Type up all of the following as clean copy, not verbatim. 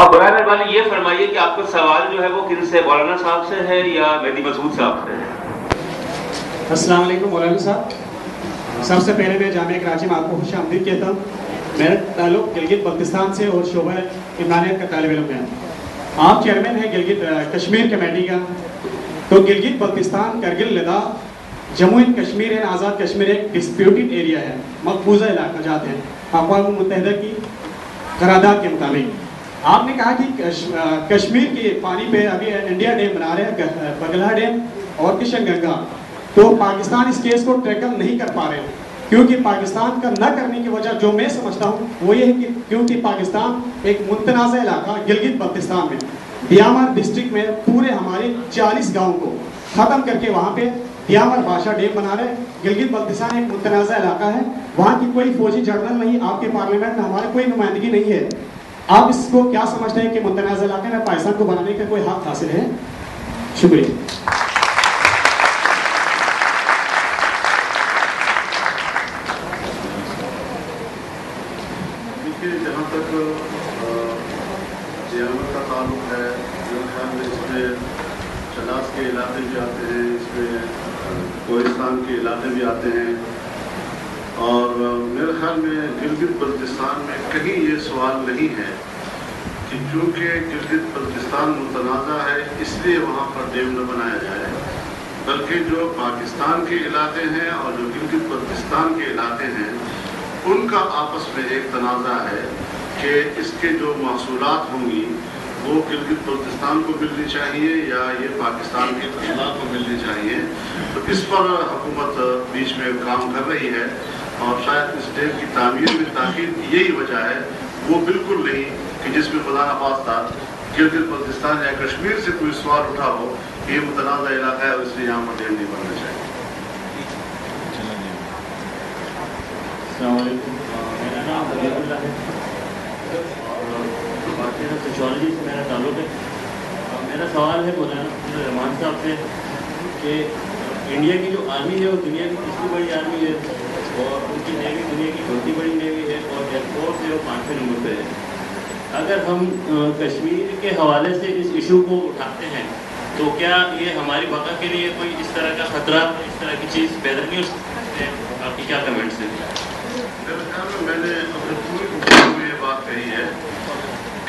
آپ برائے مہربانی یہ فرمائیے کہ آپ کا سوال جو ہے وہ کن سے، مولانا صاحب سے ہے یا مہدی مسعود صاحب سے ہے؟ السلام علیکم مولانا صاحب، سب سے پہلے میں جامعہ کراچی میں آپ کو خوش آمدید کہتا ہوں۔ میرا تعلق گلگت بلتستان سے اور شعبہ عمرانیت کا طالب علم ہے۔ آپ چیئرمین ہیں گلگت کشمیر کمیٹی کا، تو گلگت بلتستان کرگل لداخ جموں اینڈ کشمیر اینڈ آزاد کشمیر ایک ڈسپیوٹڈ ایریا ہے، مقبوضہ علاقہ جات ہیں اقوام متحدہ کی قرارداد کے مطابق۔ آپ نے کہا کہ کشمیر کے پانی پہ ابھی انڈیا ڈیم بنا رہے ہیں، بگلا ڈیم اور کشن گنگا، تو پاکستان اس کیس کو ٹیکل نہیں کر پا رہے، کیونکہ پاکستان کا نہ کرنے کی وجہ جو میں سمجھتا ہوں وہ یہ ہے کہ کیونکہ پاکستان ایک متنازع علاقہ گلگت بلتستان میں دیامر ڈسٹرکٹ میں پورے ہمارے 40 گاؤں کو ختم کر کے وہاں پہ دیامر بادشاہ ڈیم بنا رہے۔ گلگت بلتستان ایک متنازع علاقہ ہے، وہاں کی کوئی فوجی جنرل نہیں، آپ کے پارلیمنٹ میں ہمارے کوئی نمائندگی نہیں ہے۔ آپ اس کو کیا سمجھتے ہیں کہ متنازع علاقے میں پاکستان کو بنانے کا کوئی حق حاصل ہے؟ شکریہ۔ جہاں تک دیامر کا تعلق ہے، میرے خیال میں اس میں چلاس کے علاقے بھی آتے ہیں، اس میں کوہستان کے علاقے بھی آتے ہیں، اور میرے خیال میں گلگت بلتستان میں کہیں یہ سوال نہیں ہے کہ چونکہ گلگت بلتستان متنازع ہے اس لیے وہاں پر ڈیم نہ بنایا جائے، بلکہ جو پاکستان کے علاقے ہیں اور جو گلگت بلتستان کے علاقے ہیں ان کا آپس میں ایک تنازع ہے کہ اس کے جو محصولات ہوں گی وہ گلگت بلتستان کو ملنی چاہیے یا یہ پاکستان کے اضلاع کو ملنی چاہیے۔ تو اس پر حکومت بیچ میں کام کر رہی ہے، اور شاید اس ڈیم کی تعمیر میں تاخیر یہی وجہ ہے، وہ بالکل نہیں کہ جس میں خدا نخواستہ گلگت بلتستان یا کشمیر سے کوئی سوال اٹھا ہو کہ یہ متنازع علاقہ ہے اور اس لیے یہاں پر ڈیم نہیں بننا چاہیے۔ السلام علیکم، میرا نام عبید اللہ ہے اور بھارتی سوشالوجی سے میرا تعلق ہے۔ میرا سوال ہے مولانا رحمان صاحب سے کہ انڈیا کی جو آرمی ہے وہ دنیا کی تیسری بڑی آرمی ہے، اور ان کی نیوی دنیا کی چوتھی بڑی نیوی ہے، اور ایئر فورس ہے وہ 5ویں نمبر پہ ہے۔ اگر ہم کشمیر کے حوالے سے اس ایشو کو اٹھاتے ہیں تو کیا یہ ہماری بقا کے لیے کوئی اس طرح کا خطرہ، اس طرح کی چیز پیدا نہیں ہو سکتی ہے؟ آپ کی کیا کمنٹس ہیں؟ میرے خیال میں نے اپنی پوری گفتگو میں یہ بات کہی ہے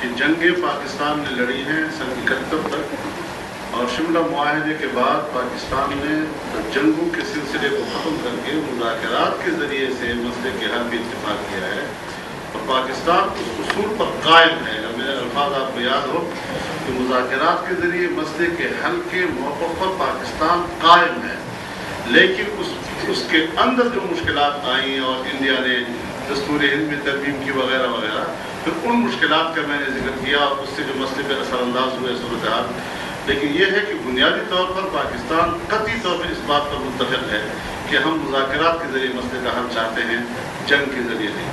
کہ جنگیں پاکستان نے لڑی ہیں سن 71 تک، اور شملہ معاہدے کے بعد پاکستان نے جنگوں کے سلسلے کو ختم کر کے مذاکرات کے ذریعے سے مسئلے کے حل بھی اتفاق کیا ہے، اور پاکستان اس اصول پر قائم ہے۔ میرے الفاظ آپ کو یاد ہو کہ مذاکرات کے ذریعے مسئلے کے حل کے موقف پر پاکستان قائم ہے، لیکن اس کے اندر جو مشکلات آئیں اور انڈیا نے دستور ہند میں ترمیم کی وغیرہ وغیرہ، پھر ان مشکلات کا میں نے ذکر کیا اور اس سے جو مسئلے پہ اثر انداز ہوئے صورتحال۔ لیکن یہ ہے کہ بنیادی طور پر پاکستان قطعی طور پر اس بات پر متفق ہے کہ ہم مذاکرات کے ذریعے مسئلے کا حل چاہتے ہیں، جنگ کے ذریعے نہیں۔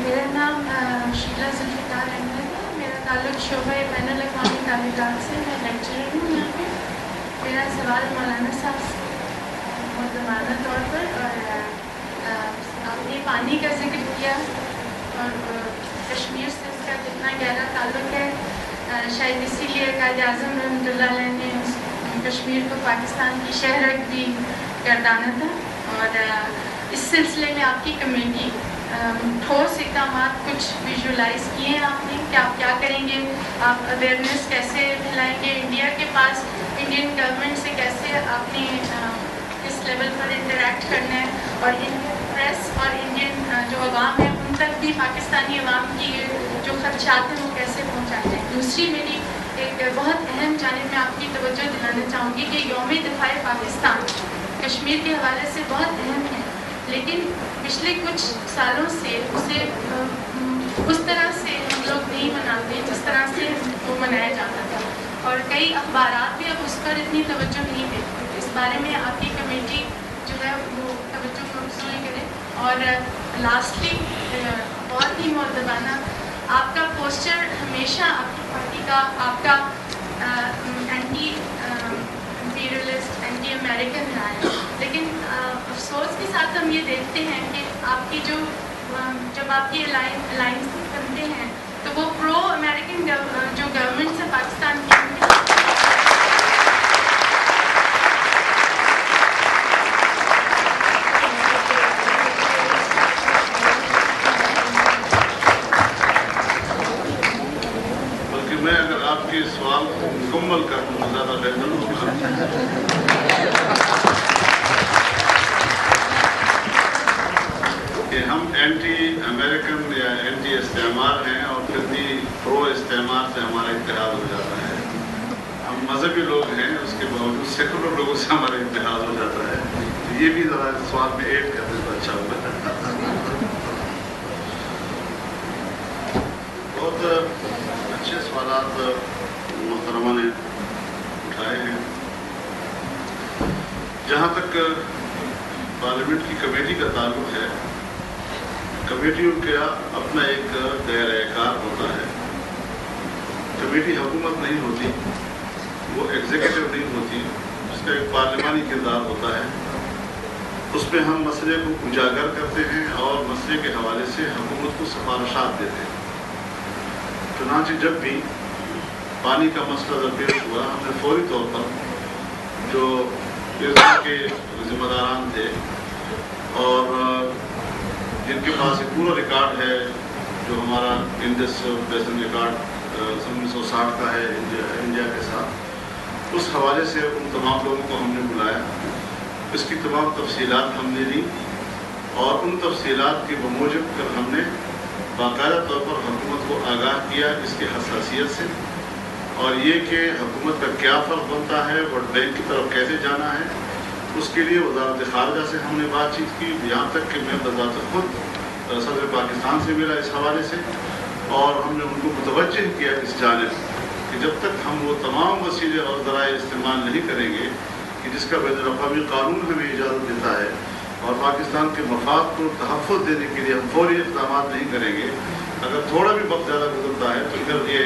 میرا نام شیلا ذوالفقار احمد ہے، میرا تعلق شعبہ بین الاقوامی تعلقات سے، میں لیکچرر ہوں یہاں پہ۔ میرا سوال مولانا صاحب سے مدمانہ طور پر، اور آپ نے پانی کا ذکر کیا اور کشمیر سے اس کا کتنا گہرا تعلق ہے، شاید اسی لیے قائد اعظم رحمۃ اللہ علیہ نے کشمیر کو پاکستان کی شہرک بھی گردانا تھا، اور اس سلسلے میں آپ کی کمیٹی ٹھوس اقدامات کچھ ویژولائز کیے ہیں آپ نے کہ آپ کیا کریں گے، آپ اویئرنیس کیسے پھیلائیں گے انڈیا کے پاس، انڈین گورنمنٹ سے کیسے آپ نے کس لیول پر انٹریکٹ کرنا ہے، اور پریس اور انڈین جو عوام ہے ان تک بھی پاکستانی عوام کی جو خدشات ہیں وہ کیسے پہنچاتے ہیں۔ دوسری میری ایک بہت اہم جانب میں آپ کی توجہ دلانا چاہوں گی کہ یوم دفاع پاکستان کشمیر کے حوالے سے بہت اہم ہے، لیکن پچھلے کچھ سالوں سے اسے اس طرح سے ہم لوگ نہیں مناتے جس طرح سے وہ منایا جاتا تھا، اور کئی اخبارات بھی اب اس پر اتنی توجہ نہیں دیتے۔ اس بارے میں آپ کی کمیٹی جو ہے وہ توجہ مبذول کرے۔ اور لاسٹلی بہت ہی مؤدبانہ آپ کا پوسچر ہمیشہ آپ کی پارٹی کا، آپ کا اینٹی امپیریلسٹ، اینٹی امریکن رہا ہے، لیکن افسوس کے ساتھ ہم یہ دیکھتے ہیں کہ آپ کی جو जब आप ये अलायंस बनते हैं तो वो प्रो अमेरिकन जो गवर्नमेंट से पाकिस्तान की मैं अगर आपके सवाल को मुकम्मल कर दूँ तो ज़्यादा बेहतर होगा कि हम एंटी अमेरिकन या एंटी इस्तेमार हैं और फिर भी प्रो इस्तेमार से हमारा इत्तेहाद हो जाता है। हम मजहबी लोग हैं, उसके बावजूद सेकुलर लोगों से हमारा इत्तेहाद हो जाता है। तो ये भी ज़रा सवाल में ऐड करने तो अच्छा होगा। बहुत अच्छे सवालात मोहतरमा ने उठाए हैं। जहाँ तक पार्लियामेंट की कमेटी का ताल्लुक है, कमेटी उनका अपना एक दायरा-ए-कार होता है। कमेटी हुकूमत नहीं होती, वो एग्जीक्यूटिव नहीं होती, उसका एक पार्लिमानी किरदार होता है। उसमें हम मसले को उजागर करते हैं और मसले के हवाले से हुकूमत को सिफारिशात देते हैं। चुनांचे जब भी पानी का मसला दरपेश हुआ, हमने फौरी तौर पर जो इर्जा के जिम्मेदारान थे और जिनके पास एक पूरा रिकॉर्ड है, जो हमारा इंडस बेसिन रिकॉर्ड 1960 का है इंडिया के साथ, उस हवाले से उन तमाम लोगों को हमने बुलाया। इसकी तमाम तफसीलात हमने ली और उन तफसीलात के बमूजिब फिर हमने बाकायदा तौर पर हुकूमत को आगाह किया इसकी हसासियत से, और ये कि हुकूमत का क्या फ़र्क बनता है, वोट बैंक की तरफ कैसे जाना है। उसके लिए वज़ारत ख़ारजा से हमने बातचीत की, यहाँ तक कि मैं बज़ात खुद सदर पाकिस्तान से मिला इस हवाले से, और हमने उनको मुतवज्जिह किया इस जानिब कि जब तक हम वो तमाम वसीले और ज़राए इस्तेमाल नहीं करेंगे कि जिसका बैनुल-अक़वामी कानून हमें इजाज़त देता है, और पाकिस्तान के मफाद को तहफ़्फ़ुज़ देने के लिए हम फौरी इक़दामात नहीं करेंगे। अगर थोड़ा भी वक्त ज़्यादा गुजरता है तो फिर ये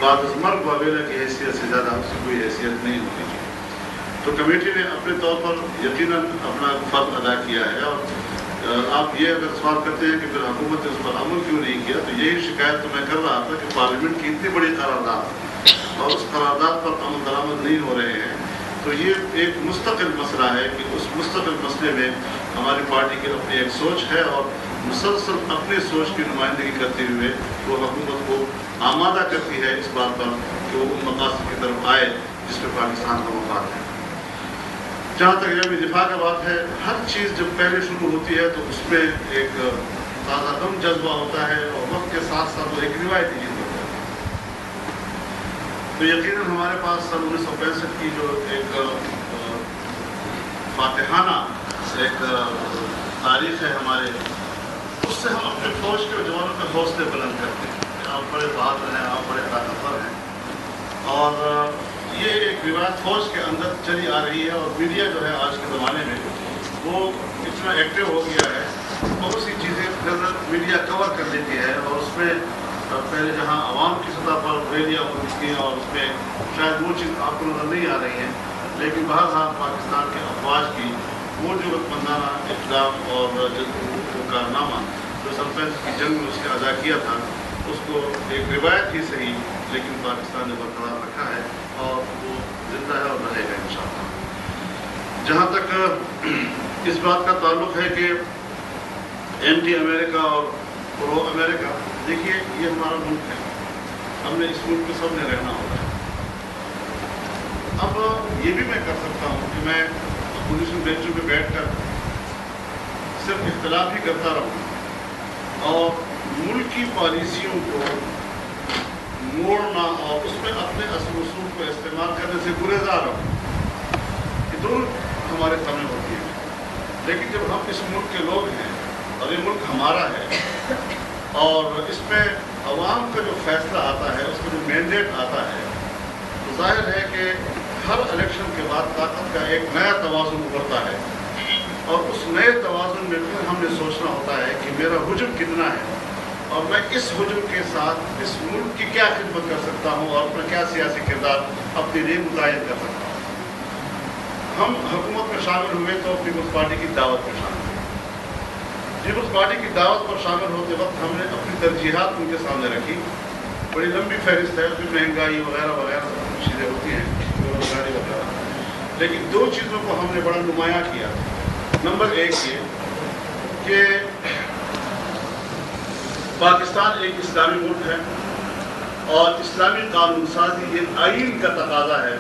बादमर्ग वावेला की हैसियत से ज़्यादा उसकी कोई हैसियत नहीं होनी चाहिए। तो कमेटी ने अपने तौर पर यकीनन अपना फ़र्ज़ अदा किया है। और आप ये अगर सवाल करते हैं कि फिर हुकूमत ने उस पर अमल क्यों नहीं किया, तो यही शिकायत तो मैं कर रहा था कि पार्लियामेंट की इतनी बड़ी करारदाद और उस करारदाद पर अमल दरामद नहीं हो रहे हैं। तो ये एक मुस्तकिल मसला है कि उस मुस्तकिल मसले में हमारी पार्टी की अपनी एक सोच है और मुसलसल अपनी सोच की नुमाइंदगी करते हुए वो हुकूमत को आमादा करती है इस बात पर कि वो उन मकासद की तरफ आए जिसमें पाकिस्तान का मफाद है। जहाँ तक यह दिफा का बात है, हर चीज़ जब पहले शुरू होती है तो उसमें एक ताज़ा दम जज्बा होता है और वक्त के साथ साथ वो एक रिवायती चीज़ होता है। तो यकीनन हमारे पास सन 1965 की जो एक फातिहाना एक तारीख है हमारे, उससे हम अपने फौज के जवानों के हौसले बुलंद करते हैं। आप बड़े बहादुर हैं, आप बड़े ताकतवर हैं, और ये एक रिवायत फौज के अंदर चली आ रही है। और मीडिया जो है आज के ज़माने में वो इतना एक्टिव हो गया है, बहुत सी चीज़ें मीडिया कवर कर लेती है, और उसमें पहले जहाँ आवाम की सतह पर रैलियाँ होती थी और उसमें शायद वो चीज़ आपको नज़र नहीं आ रही है, लेकिन बहरहाल पाकिस्तान के अफवाज की वो जो रकमंदाना इक़दाम और जो कारनामा जो सन की जंग में उसने अदा किया था, उसको एक रिवायत ही सही लेकिन पाकिस्तान ने बरकरार रखा है और वो जिंदा है और रहेगा इंशाअल्लाह। जहाँ तक इस बात का ताल्लुक़ है कि एंटी अमेरिका और प्रो अमेरिका, देखिए ये हमारा मुल्क है, हमने इस मुल्क में सब ने रहना होता है। अब ये भी मैं कर सकता हूँ कि मैं अपोजिशन बेंचों पे बैठकर सिर्फ इख्तिलाफ ही करता रहूँ और मुल्क की पॉलिसियों को मोड़ना और उसमें अपने असूल उसूल को इस्तेमाल करने से गुरेज़ार रहूँ, ये दोनों हमारे सामने होती है। लेकिन जब हम इस मुल्क के लोग हैं और ये मुल्क हमारा है और इसमें अवाम का जो फैसला आता है, उसका जो मैंडेट आता है, तो जाहिर है कि हर इलेक्शन के बाद ताकत का एक नया तवाज़ुन उभरता है और उस नए तवाज़ुन में फिर हमने सोचना होता है कि मेरा हुजूम कितना है और मैं इस हुजूम के साथ इस मुल्क की क्या खिदमत कर सकता हूँ और अपना क्या सियासी किरदार अपने लिए मुतय्यन कर सकता हूँ। हम हुकूमत में शामिल हुए तो पीपल्स पार्टी की दावत में शामिल हुए पीपल्स पार्टी की दावत पर शामिल होते वक्त हमने अपनी तरजीहात उनके सामने रखी। बड़ी लंबी फहरिस्त है, उसमें महंगाई वगैरह वगैरह सब कुछ चीज़ें होती हैं, बेरोजगारी वगैरह, लेकिन दो चीज़ों को हमने बड़ा नुमाया किया। नंबर एक ये कि पाकिस्तान एक इस्लामी मुल्क है और इस्लामी कानून साजी एक आइन का तकाजा है।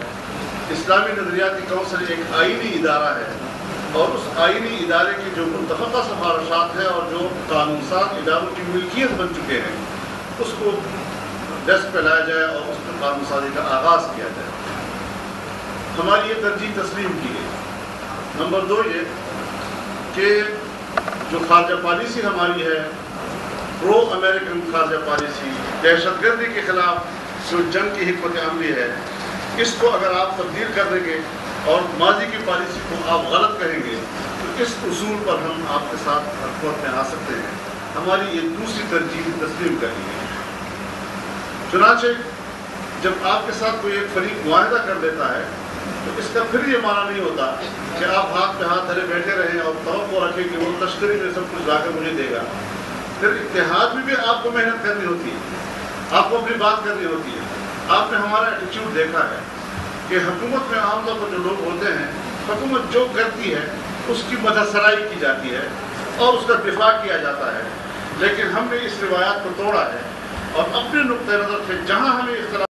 इस्लामी नज़रियाती कौंसिल एक आइनी इदारा है और उस आइनी इदारे की जो मुतफ़क़ा सिफारिशात है और जो कानून साज इदारों की मिल्कियत बन चुके हैं उसको डेस्क पर लाया जाए और उस पर कानून साजी का आगाज़ किया जाए। हमारी ये तरजीह तस्लीम की गई। नंबर दो ये कि जो खारजा पॉलिसी हमारी है, प्रो अमेरिकन खारजा पॉलिसी, दहशतगर्दी के ख़िलाफ़ जो जंग की हिकमत अमली है, इसको अगर आप तब्दील कर देंगे और माजी की पॉलिसी को आप गलत कहेंगे तो इस उसूल पर हम आपके साथ हुकूमत में आ सकते हैं। हमारी ये दूसरी तरजीह तस्लीम करनी है। चुनांचे जब आपके साथ कोई एक फरीक मुआहदा कर देता है तो इसका फिर ये माना नहीं होता कि आप हाथ पे हाथ धरे बैठे रहें और तवक्को रखें कि वो तश्करी में सब कुछ लाकर मुझे देगा। फिर इत्तेहाद में भी आपको मेहनत करनी होती है, आपको अपनी बात करनी होती है। आपने हमारा एटीट्यूड देखा है कि हुकूमत में आमतौर पर जो लोग होते हैं, हुकूमत जो करती है उसकी मददसराई की जाती है और उसका दिफा किया जाता है, लेकिन हमने इस रिवायात को तोड़ा है और अपने नुक्ते नज़र से जहाँ हमें इख्तिलाफ